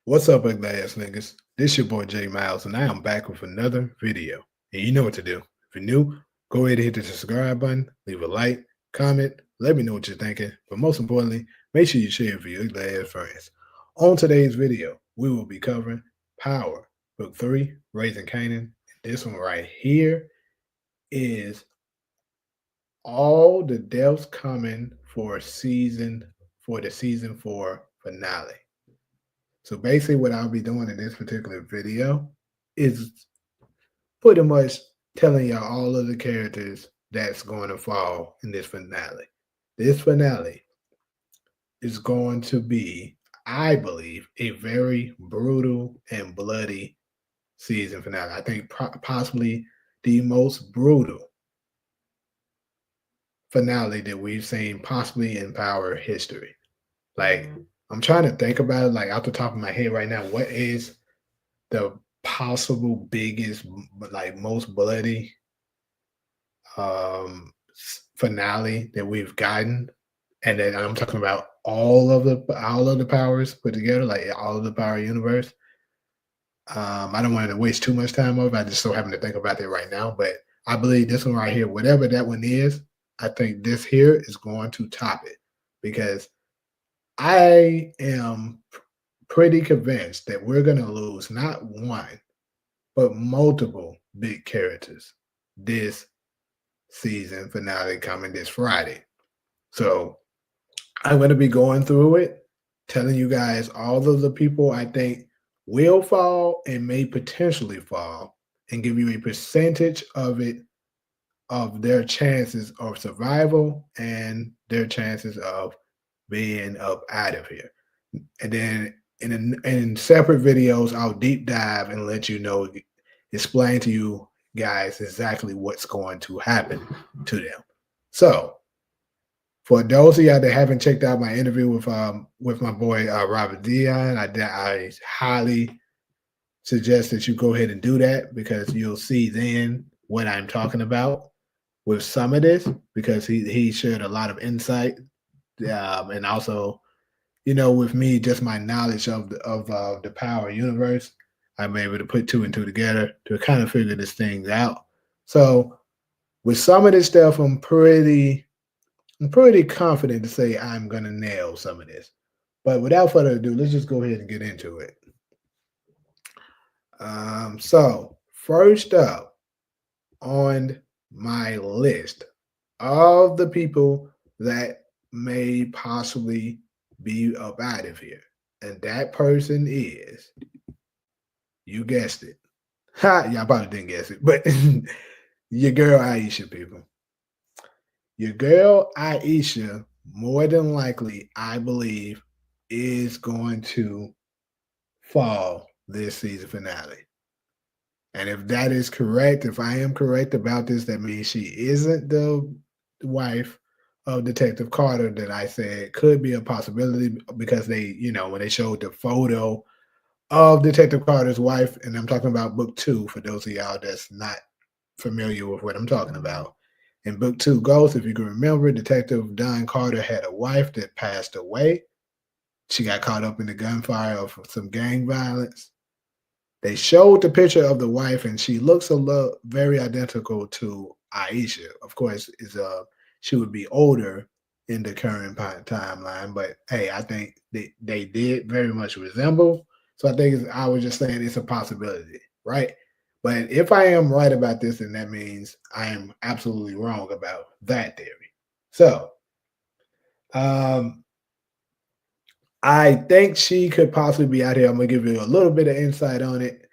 What's up, ugly ass niggas? This your boy J Miles, and I am back with another video. And you know what to do. If you're new, go ahead and hit the subscribe button, leave a like, comment, let me know what you're thinking. But most importantly, make sure you share it for your ugly ass friends. On today's video, we will be covering Power, Book 3, Raising Kanan. This one right here is all the deaths coming for the season 4 finale. So basically, what I'll be doing in this particular video is pretty much telling y'all all of the characters that's going to fall in this finale. This finale is going to be, I believe, a very brutal and bloody season finale. I think possibly the most brutal finale that we've seen possibly in Power history. Like, I'm trying to think about it, like, off the top of my head right now, what is the possible biggest, like most bloody finale that we've gotten, and then I'm talking about all of the powers put together, like all of the power universe. I don't want to waste too much time over. I just so happen to think about that right now, but I believe this one right here, whatever that one is, I think this here is going to top it because I am pretty convinced that we're going to lose not one but multiple big characters this season finale coming this Friday. So I'm going to be going through it, telling you guys all of the people I think will fall and may potentially fall, and give you a percentage of it, of their chances of survival and their chances of being up out of here. And then in separate videos, I'll deep dive and let you know, explain to you guys exactly what's going to happen to them. So, for those of y'all that haven't checked out my interview with my boy Robert Dion, I highly suggest that you go ahead and do that because you'll see then what I'm talking about with some of this because he shared a lot of insight, and also, you know, with me, just my knowledge of the power universe, I'm able to put two and two together to kind of figure this thing out. So with some of this stuff, I'm pretty confident to say I'm gonna nail some of this. But without further ado, let's just go ahead and get into it. So first up on my list of the people that may possibly be up out of here. And that person is, you guessed it. Ha, y'all probably didn't guess it, but your girl Aisha, people. Your girl Aisha, more than likely, I believe, is going to fall this season finale. And if that is correct, if I am correct about this, that means she isn't the wife of Detective Carter that I said could be a possibility because they, you know, when they showed the photo of Detective Carter's wife, and I'm talking about book 2 for those of y'all that's not familiar with what I'm talking about. In book 2 Ghost, if you can remember, Detective Don Carter had a wife that passed away. She got caught up in the gunfire of some gang violence. They showed the picture of the wife, and she looks very identical to Aisha. Of course, she would be older in the current timeline, but hey, I think they did very much resemble. So I think I was just saying it's a possibility, right? But if I am right about this, then that means I am absolutely wrong about that theory. So um, I think she could possibly be out here. I'm gonna give you a little bit of insight on it,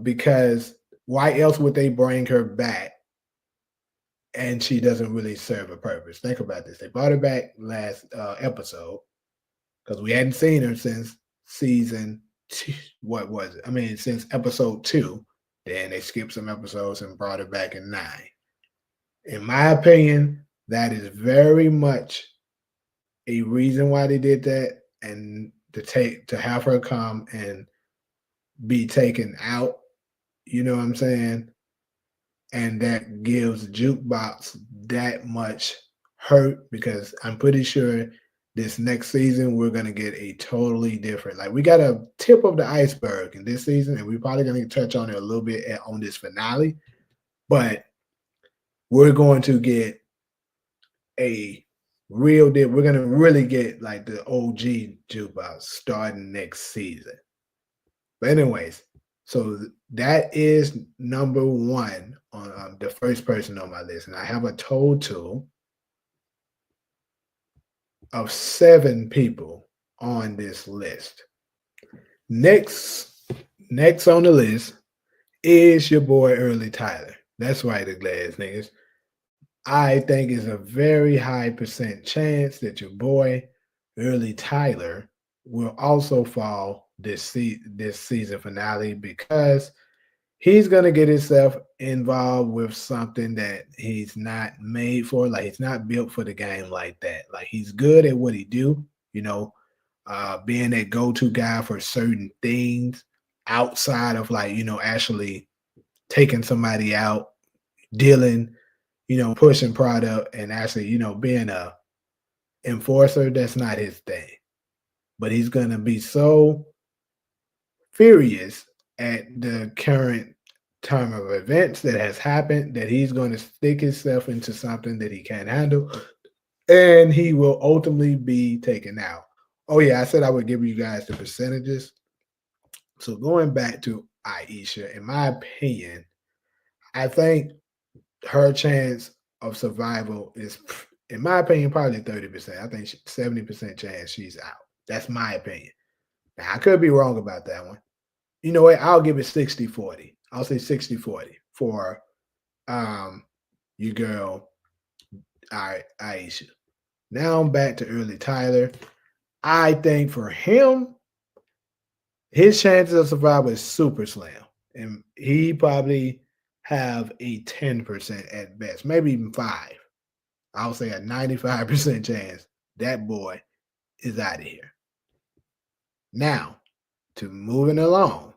because why else would they bring her back and she doesn't really serve a purpose? Think about this. They brought her back last episode because we hadn't seen her since season two. What was it? I mean, since episode 2. Then they skipped some episodes and brought her back in 9. In my opinion, that is very much a reason why they did that, and to have her come and be taken out. You know what I'm saying? And that gives Jukebox that much hurt because I'm pretty sure this next season, we're gonna get a totally different. Like we got a tip of the iceberg in this season, and we're probably gonna touch on it a little bit on this finale. But we're going to get a real deal. We're gonna really get like the OG jukebox starting next season. But anyways, so that is number one on the first person on my list, and I have a total of 7 people on this list. Next on the list is your boy Early Tyler. That's right, the glass niggas. I think it's a very high percent chance that your boy Early Tyler will also fall this season finale because he's gonna get himself involved with something that he's not made for. Like he's not built for the game like that. Like he's good at what he do, you know, being that go-to guy for certain things outside of like, actually taking somebody out, dealing, pushing product and actually, being a enforcer. That's not his thing. But he's gonna be so furious at the current time of events that has happened that he's going to stick himself into something that he can't handle and he will ultimately be taken out. Oh yeah, I said I would give you guys the percentages. So going back to Aisha, in my opinion, I think her chance of survival is, in my opinion, probably 30%. I think 70% chance she's out. That's my opinion. Now I could be wrong about that one. You know what? I'll give it 60-40. I'll say 60-40 for your girl, Aisha. Now I'm back to Early Tyler. I think for him, his chances of survival is super slim. And he probably have a 10% at best, maybe even 5. I'll say a 95% chance that boy is out of here. Now, to moving along.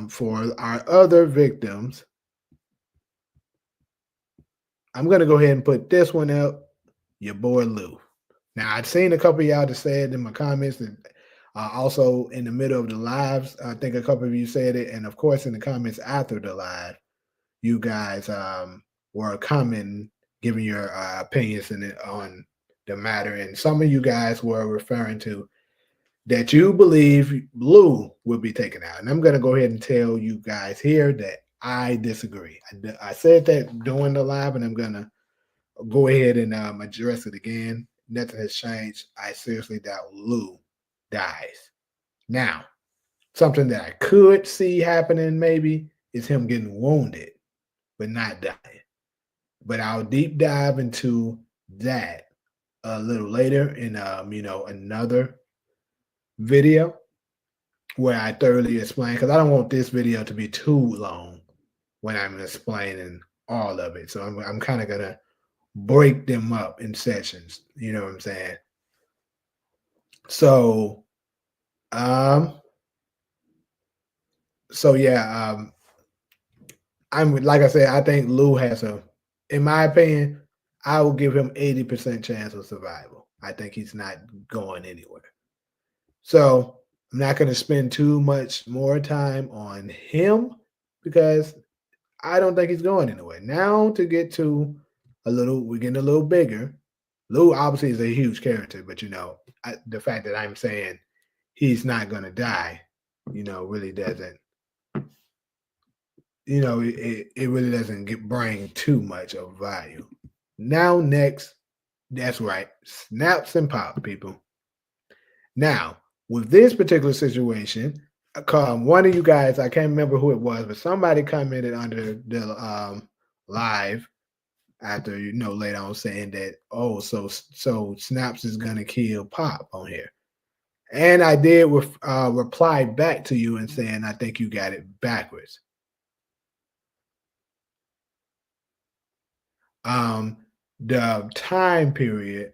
For our other victims, I'm going to go ahead and put this one out, your boy Lou. Now, I'd seen a couple of y'all that said in my comments that also in the middle of the lives, I think a couple of you said it. And of course, in the comments after the live, you guys were commenting, giving your opinions on the matter. And some of you guys were referring to that you believe Lou will be taken out. And I'm going to go ahead and tell you guys here that I disagree. I said that during the live, and I'm going to go ahead and address it again. Nothing has changed. I seriously doubt Lou dies. Now, something that I could see happening maybe is him getting wounded, but not dying. But I'll deep dive into that a little later in, another video where I thoroughly explain, because I don't want this video to be too long when I'm explaining all of it. So I'm kind of gonna break them up in sessions. You know what I'm saying? So, yeah, I'm like I said, I think Lou has in my opinion, I will give him 80% chance of survival. I think he's not going anywhere. So I'm not going to spend too much more time on him because I don't think he's going anywhere. Now to get to we're getting a little bigger. Lou obviously is a huge character, but the fact that I'm saying he's not going to die, really doesn't, it really doesn't bring too much of value. Now next, that's right, snaps and pop, people. Now, with this particular situation, one of you guys, I can't remember who it was, but somebody commented under the live after, later on saying that, oh, so Snaps is going to kill Pop on here. And I did reply back to you and saying, I think you got it backwards. The time period,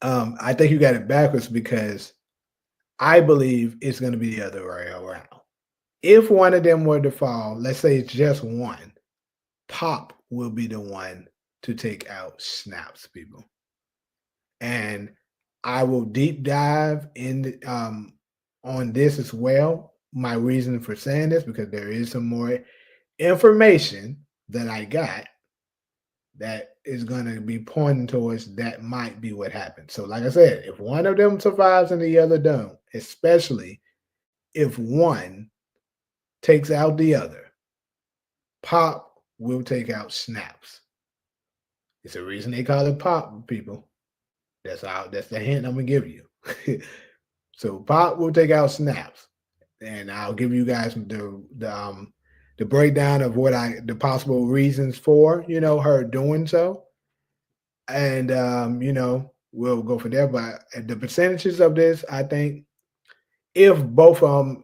I think you got it backwards because I believe it's going to be the other way around. If one of them were to fall, let's say it's just one, Pop will be the one to take out snaps, people. And I will deep dive in on this as well. My reason for saying this because there is some more information that I got that is going to be pointing towards that might be what happened. So, like I said, if one of them survives and the other don't, especially if one takes out the other, Pop will take out Snaps. It's a reason they call it Pop, people. That's the hint I'm gonna give you. So Pop will take out Snaps, and I'll give you guys the breakdown of the possible reasons for her doing so, and we'll go from there. But the percentages of this, I think, if both of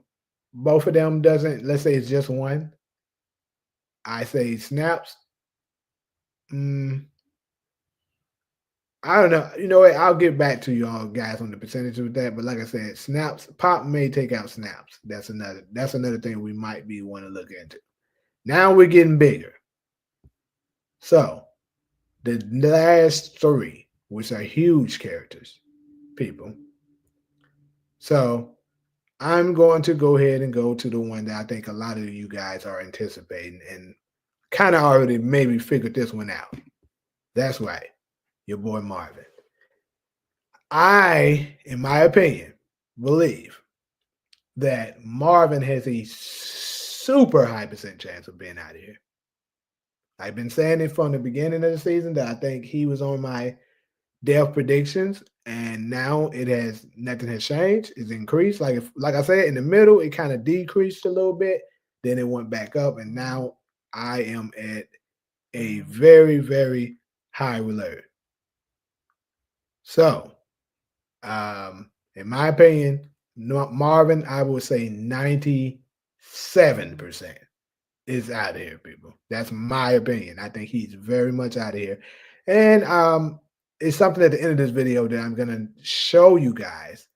them doesn't, let's say it's just one, I say Snaps. Mm, I don't know. You know what? I'll get back to y'all guys on the percentage with that. But like I said, snaps, Pop may take out snaps. That's another thing we might be want to look into. Now we're getting bigger. So the last three, which are huge characters, people. So I'm going to go ahead and go to the one that I think a lot of you guys are anticipating and kind of already maybe figured this one out. That's right. Your boy Marvin. I, in my opinion, believe that Marvin has a super high percent chance of being out of here. I've been saying it from the beginning of the season that I think he was on my death predictions, and now nothing has changed. It's increased. Like I said, in the middle, it kind of decreased a little bit, then it went back up, and now I am at a very, very high alert. So, in my opinion, Marvin, I would say 97% is out of here, people. That's my opinion. I think he's very much out of here. And it's something at the end of this video that I'm going to show you guys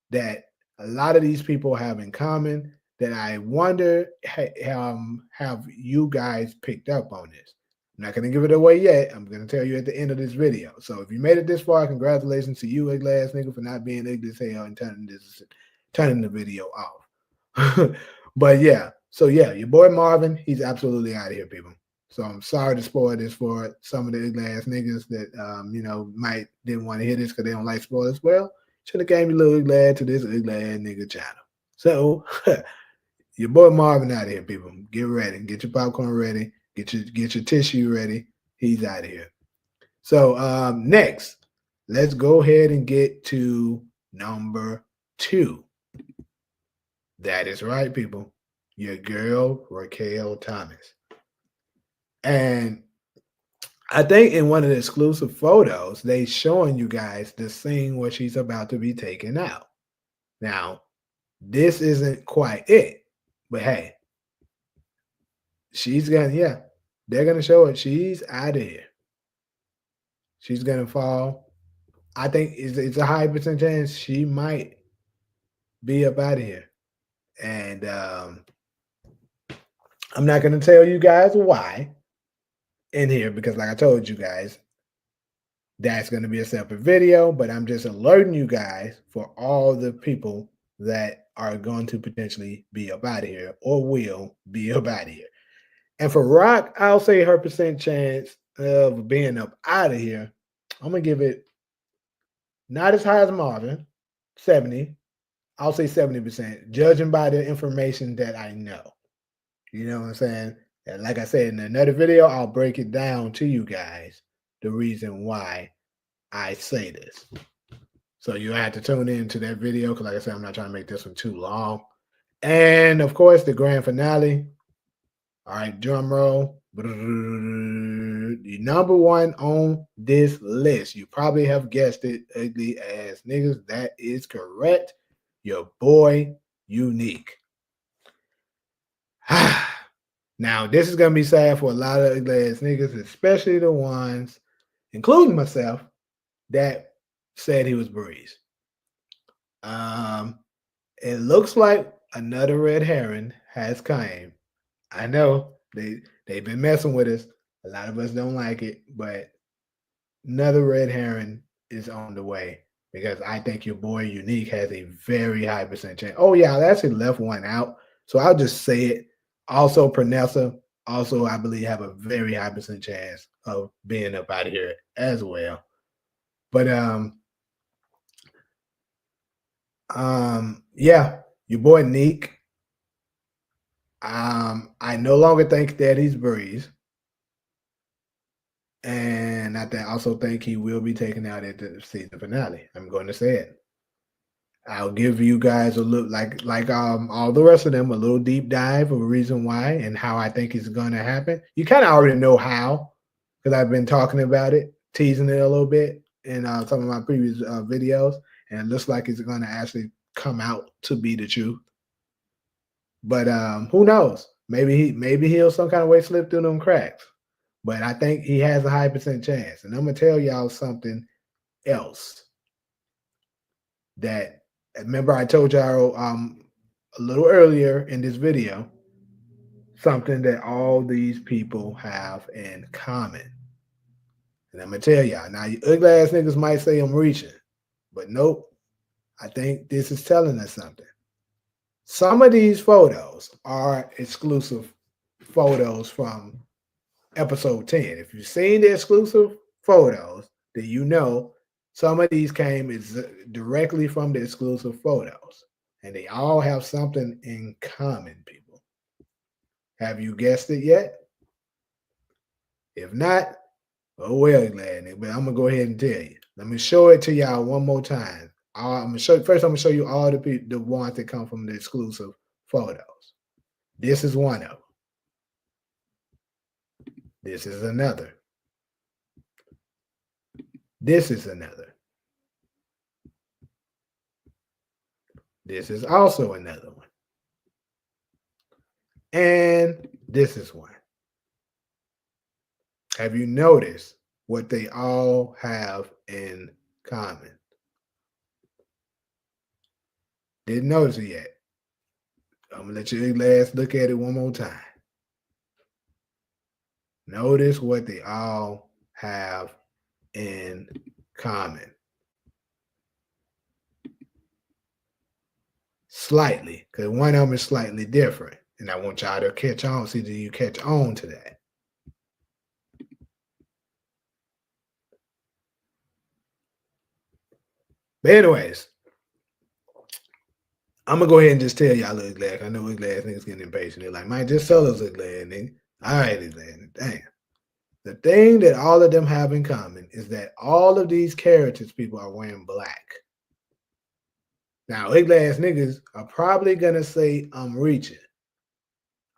that a lot of these people have in common that I wonder have you guys picked up on this. I'm not going to give it away yet. I'm going to tell you at the end of this video. So if you made it this far, congratulations to you, ugly ass nigga, for not being ugly as hell and turning the video off. But yeah, so yeah, your boy Marvin, he's absolutely out of here, people. So I'm sorry to spoil this for some of the ugly ass niggas that might didn't want to hear this because they don't like spoilers. Well, should have came a little glad to this ugly ass nigga channel. So your boy Marvin out of here, people. Get ready, get your popcorn ready. Get your tissue ready. He's out of here. So next, let's go ahead and get to number 2. That is right, people. Your girl, Raquel Thomas. And I think in one of the exclusive photos, they showing you guys the scene where she's about to be taken out. Now, this isn't quite it, but hey, they're gonna show it. She's out of here. She's gonna fall. I think it's a high percent chance she might be up out of here. And I'm not gonna tell you guys why in here because, like I told you guys, that's gonna be a separate video. But I'm just alerting you guys for all the people that are going to potentially be up out of here or will be up out of here. And for Rock, I'll say her percent chance of being up out of here, I'm going to give it not as high as Marvin, 70. I'll say 70%, judging by the information that I know. You know what I'm saying? And like I said, in another video, I'll break it down to you guys, the reason why I say this. So you have to tune into that video because, like I said, I'm not trying to make this one too long. And, of course, the grand finale. All right, drum roll. The number 1 on this list. You probably have guessed it, ugly ass niggas. That is correct. Your boy, Unique. Now, this is going to be sad for a lot of ugly ass niggas, especially the ones, including myself, that said he was Breeze. It looks like another red herring has came. I know they've been messing with us. A lot of us don't like it, but another red herring is on the way because I think your boy Unique has a very high percent chance. Oh yeah, I actually left one out, so I'll just say it. Also, Pranessa, also I believe have a very high percent chance of being up out of here as well. But yeah, your boy Neek. I no longer think that he's Breeze. And also think he will be taken out at the season finale. I'm going to say it. I'll give you guys a little like all the rest of them a little deep dive of a reason why and how I think it's going to happen. You kind of already know how because I've been talking about it, teasing it a little bit in some of my previous videos, and it looks like it's going to actually come out to be the truth. But who knows? Maybe he'll some kind of way slip through them cracks. But I think he has a high percent chance. And I'm gonna tell y'all something else that remember I told y'all a little earlier in this video something that all these people have in common. And I'm gonna tell y'all now, you ugly ass niggas might say I'm reaching, but nope. I think this is telling us something. Some of these photos are exclusive photos from episode 10. If you've seen the exclusive photos, then you know some of these came directly from the exclusive photos. And they all have something in common, people. Have you guessed it yet? If not, oh well, glad. But I'm gonna go ahead and tell you. Let me show it to y'all one more time. I'm gonna show you all the ones that come from the exclusive photos. This is one of them. This is another. This is another. This is also another one. And this is one. Have you noticed what they all have in common? Didn't notice it yet. I'm going to let you last look at it one more time. Notice what they all have in common. Slightly, because one of them is slightly different. And I want y'all to catch on, see, do you catch on to that? But anyways, I'm gonna go ahead and just tell y'all ugly ass. I know ugly ass niggas getting impatient. They're like, man, just tell us ugly ass nigga. All right, ugly ass. Damn. The thing that all of them have in common is that all of these characters, people, are wearing black. Now, ugly ass niggas are probably gonna say I'm reaching.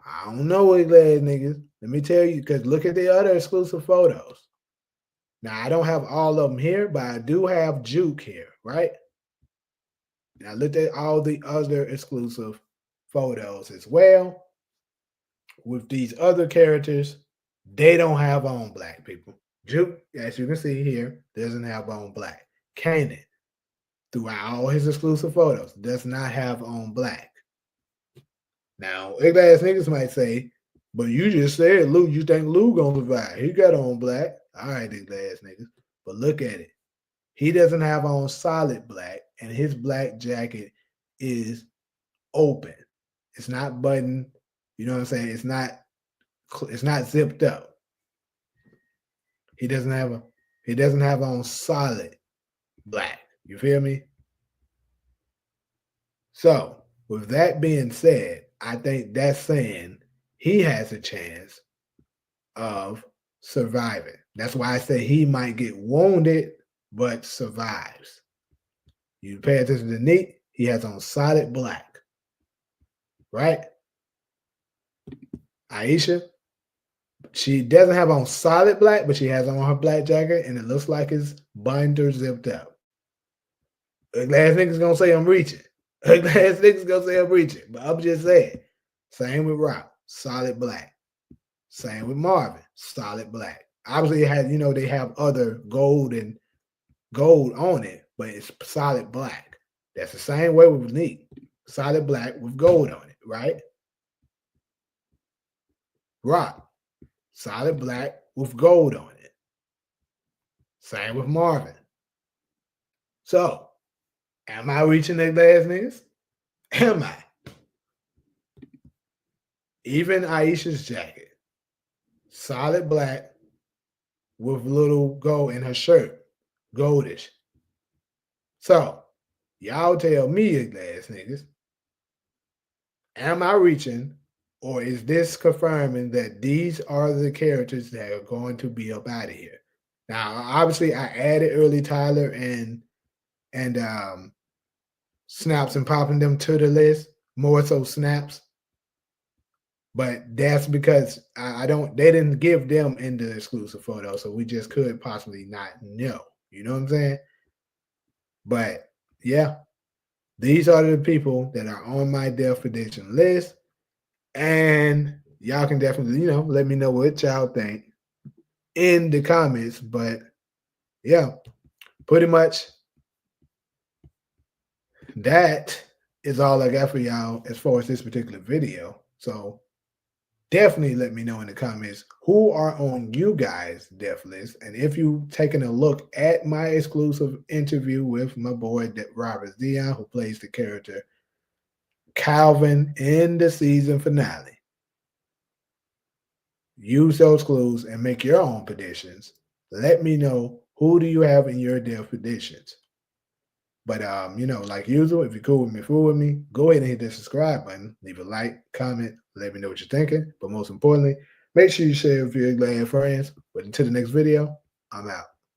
I don't know, ugly ass niggas. Let me tell you, because look at the other exclusive photos. Now, I don't have all of them here, but I do have Juke here, right? And I looked at all the other exclusive photos as well. With these other characters, they don't have on black, people. Juke, as you can see here, doesn't have on black. Kanan, throughout all his exclusive photos, does not have on black. Now, ugly ass niggas might say, but you just said Lou, you think Lou gonna survive. He got on black. All right, ugly ass niggas. But look at it. He doesn't have on solid black, and his black jacket is open. It's not buttoned. You know what I'm saying? It's not zipped up. He doesn't have on solid black. You feel me? So, with that being said, I think that's saying he has a chance of surviving. That's why I say he might get wounded, but survives. You pay attention to Neat, he has on solid black. Right? Aisha, she doesn't have on solid black, but she has on her black jacket, and it looks like it's buttoned or zipped up. Ugly ass niggas gonna say I'm reaching. Ugly ass niggas gonna say I'm reaching. But I'm just saying. Same with Rock, solid black. Same with Marvin, solid black. Obviously, it has, they have other gold on it, but it's solid black. That's the same way with Neat. Solid black with gold on it, right? Rock, solid black with gold on it. Same with Marvin. So, am I reaching that glass niggas? Am I? Even Aisha's jacket, solid black with little gold in her shirt, goldish. So, y'all tell me, you glass niggas, am I reaching, or is this confirming that these are the characters that are going to be up out of here? Now, obviously, I added early Tyler and Snaps and popping them to the list, more so Snaps. But that's because I don't. They didn't give them in the exclusive photo, so we just could possibly not know. You know what I'm saying? But yeah, these are the people that are on my death prediction list, and y'all can definitely, let me know what y'all think in the comments. But yeah, pretty much that is all I got for y'all as far as this particular video. So definitely let me know in the comments who are on you guys' death list. And if you've taken a look at my exclusive interview with my boy Robert Dion, who plays the character Calvin in the season finale. Use those clues and make your own predictions. Let me know who do you have in your death predictions. But like usual, if you're cool with me, fool with me, go ahead and hit the subscribe button. Leave a like, comment, let me know what you're thinking. But most importantly, make sure you share with your glad friends. But until the next video, I'm out.